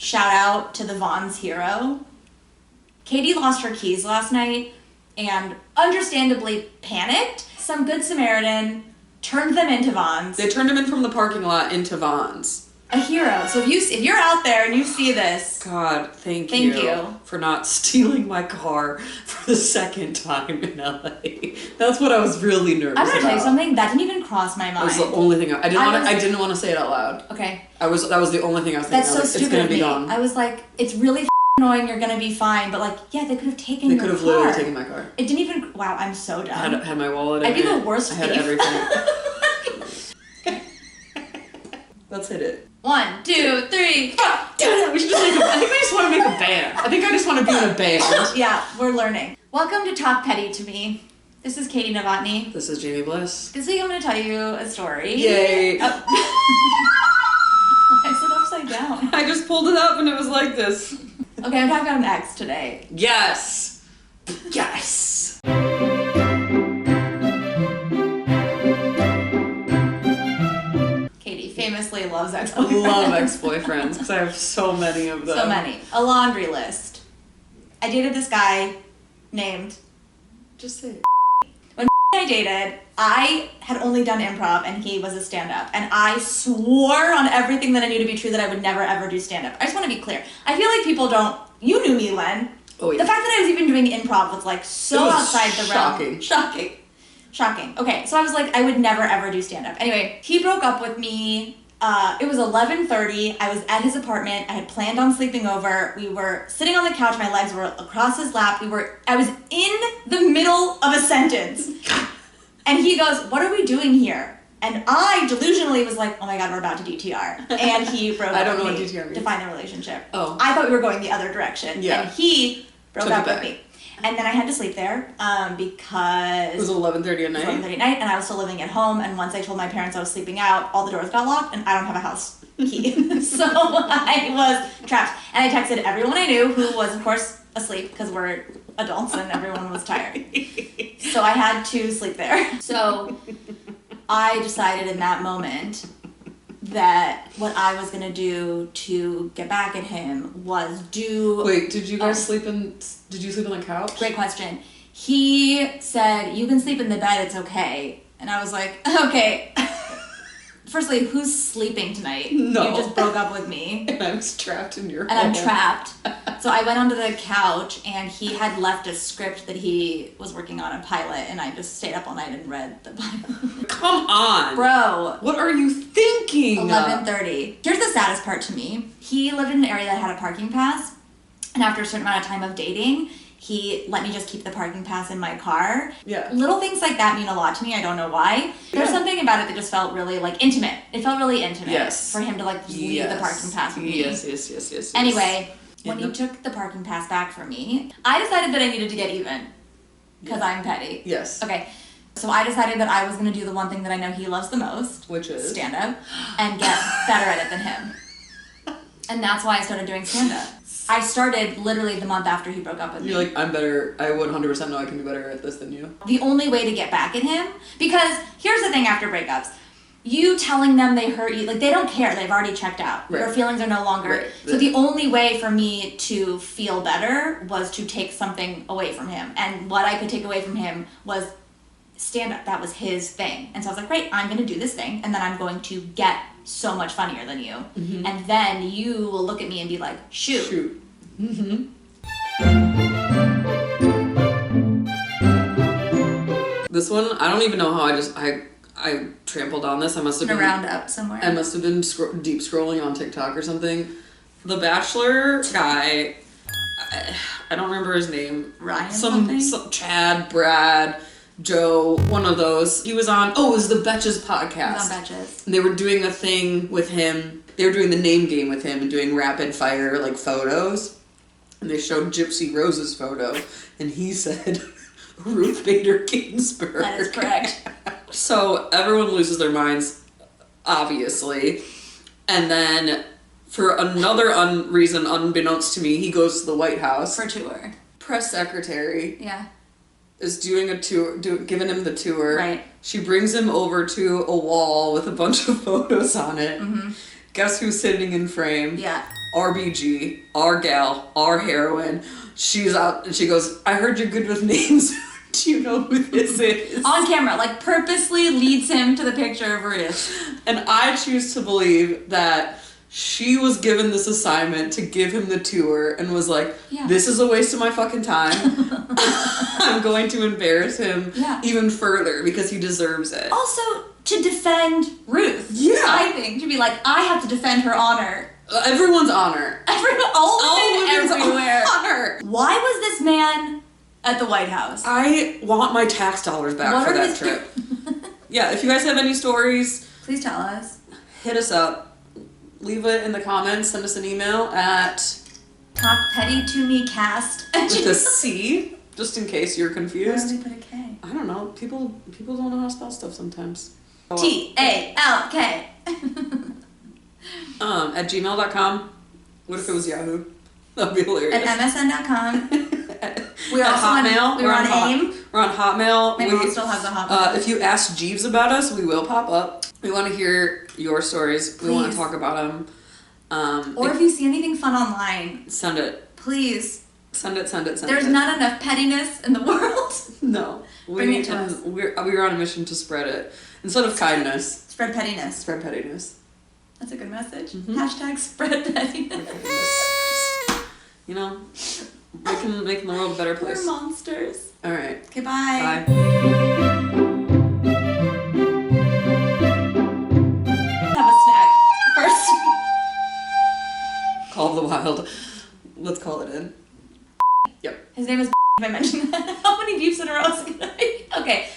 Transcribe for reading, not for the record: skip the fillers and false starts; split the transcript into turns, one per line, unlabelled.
shout out to the Vaughn's hero. Katie lost her keys last night and understandably panicked. Some good Samaritan turned them into Vaughn's.
They turned him in from the parking lot into Vaughn's.
A hero. So if you're out there and you see this,
God, thank you for not stealing my car for the second time in LA. That's what I was really nervous about.
I'm gonna tell you something that didn't even cross my mind.
That was the only thing I didn't want to say it out loud.
Okay.
That was the only thing I was thinking.
That's so stupid.
It's gonna be gone.
I was like, it's really annoying. You're gonna be fine, but like, yeah, they could have taken your car.
They could have literally taken my car.
It didn't even. Wow, I'm so dumb.
I had my wallet.
I'd be the worst.
I had everything. Let's hit it.
1, 2, 3.
Dude, we should just I think I just want to make a band. I think I just want to be in a band.
Yeah, we're learning. Welcome to Talk Petty to Me. This is Katie Novotny.
This is Jamie Bliss.
This week I'm going to tell you a story.
Yay.
Why is it upside down?
I just pulled it up and it was like this.
Okay, I'm talking about an ex today.
Yes. Yes.
Famously loves ex-boyfriends.
Love ex-boyfriends because I have so many of them.
So many. A laundry list. I dated this guy named...
Just say it.
When I dated, I had only done improv and he was a stand-up. And I swore on everything that I knew to be true that I would never ever do stand-up. I just want to be clear. I feel like people don't... You knew me, Len.
Oh, yeah.
The fact that I was even doing improv was like so outside the realm. Shocking. Okay, so I was like, I would never ever do stand-up. Anyway, he broke up with me. It was 11:30. I was at his apartment. I had planned on sleeping over. We were sitting on the couch. My legs were across his lap. I was in the middle of a sentence. And he goes, "What are we doing here?" And I delusionally was like, "Oh my God, we're about to DTR." And he broke up with me. I don't know what DTR means. Define the relationship. Oh. I thought we were going the other direction. Yeah. And he broke up with me. And then I had to sleep there because...
It was 11:30 at night?
11:30 at night, and I was still living at home, and once I told my parents I was sleeping out, all the doors got locked, and I don't have a house key. So I was trapped. And I texted everyone I knew, who was, of course, asleep, because we're adults and everyone was tired. So I had to sleep there. So I decided in that moment that what I was going to do to get back at him was do...
Wait, did you sleep on the couch?
Great question. He said, "You can sleep in the bed, it's okay." And I was like, okay. Firstly, who's sleeping tonight?
No.
You just broke up with me.
And I'm trapped in your home.
And I'm trapped. So I went onto the couch, and he had left a script that he was working on, a pilot, and I just stayed up all night and read the pilot.
Come on!
Bro.
What are you thinking?
11:30. Here's the saddest part to me. He lived in an area that had a parking pass, and after a certain amount of time of dating, he let me just keep the parking pass in my car.
Yeah.
Little things like that mean a lot to me. I don't know why. There's something about it that just felt really, like, intimate. It felt really intimate.
Yes.
For him to, like, leave the parking pass with me.
Yes.
Anyway, when he took the parking pass back from me, I decided that I needed to get even. Because I'm petty.
Yes.
Okay. So I decided that I was going to do the one thing that I know he loves the most.
Which is?
Stand-up. And get better at it than him. And that's why I started doing stand-up. I started literally the month after he broke up with me.
You're like, I'm better. I 100% know I can be better at this than you.
The only way to get back at him, because here's the thing after breakups. You telling them they hurt you, like, they don't care. They've already checked out. Right. Your feelings are no longer. Right. So the only way for me to feel better was to take something away from him. And what I could take away from him was stand-up. That was his thing. And so I was like, great, I'm going to do this thing, and then I'm going to get so much funnier than you. Mm-hmm. And then you will look at me and be like, shoot.
Mm-hmm. This one, I don't even know how I trampled on this. I must have been...
round up somewhere.
I must have been deep scrolling on TikTok or something. The Bachelor guy, I don't remember his name.
Ryan
some Chad, Brad, Joe, one of those. He was on, it was the Betches podcast.
He was on Betches.
And they were doing a thing with him. They were doing the name game with him and doing rapid fire, like, photos. And they showed Gypsy Rose's photo. And he said, Ruth Bader Ginsburg.
That is correct.
So everyone loses their minds, obviously. And then, for another reason unbeknownst to me, he goes to the White House.
For a tour.
Press secretary.
Yeah.
Is doing a tour, giving him the tour.
Right.
She brings him over to a wall with a bunch of photos on it. Mm-hmm. Guess who's sitting in frame?
Yeah.
RBG, our gal, our heroine. She's out and she goes, I heard you're good with names. Do you know who this is?
On camera, like purposely leads him to the picture of Ruth.
And I choose to believe that she was given this assignment to give him the tour and was like, this is a waste of my fucking time. I'm going to embarrass him even further because he deserves it.
Also, to defend Ruth.
Yeah.
I think. To be like, I have to defend her honor.
Everyone's honor.
All women everywhere.
Honor.
Why was this man at the White House?
I want my tax dollars back for that trip. Yeah, if you guys have any stories,
please tell us.
Hit us up. Leave it in the comments. Send us an email at
talkpettytomecast
with a C, just in case you're confused.
Why did they put a K?
I don't know. People don't know how to spell stuff sometimes.
TALK.
At gmail.com. What if it was Yahoo? That'd be hilarious.
At MSN.com. We're
at
also
Hotmail.
We're on AIM.
We're on Hotmail.
My mom still has a Hotmail.
If you ask Jeeves about us, we will pop up. We want to hear your stories.
Please.
We want to talk about them.
Or if you see anything fun online,
send it.
Please.
Send it.
There's not enough pettiness in the world.
No.
Bring it to us.
We're on a mission to spread it. Instead of kindness.
Spread pettiness.
Spread pettiness.
That's a good message.
Mm-hmm.
Hashtag spread pettiness.
Just, you know, making the world a better place.
We're monsters.
All right.
Okay, bye.
Bye.
Have a snack first.
Call of the Wild. Let's call it in. Yep.
His name is if I mentioned that. How many beeps in a row is it gonna be? Okay.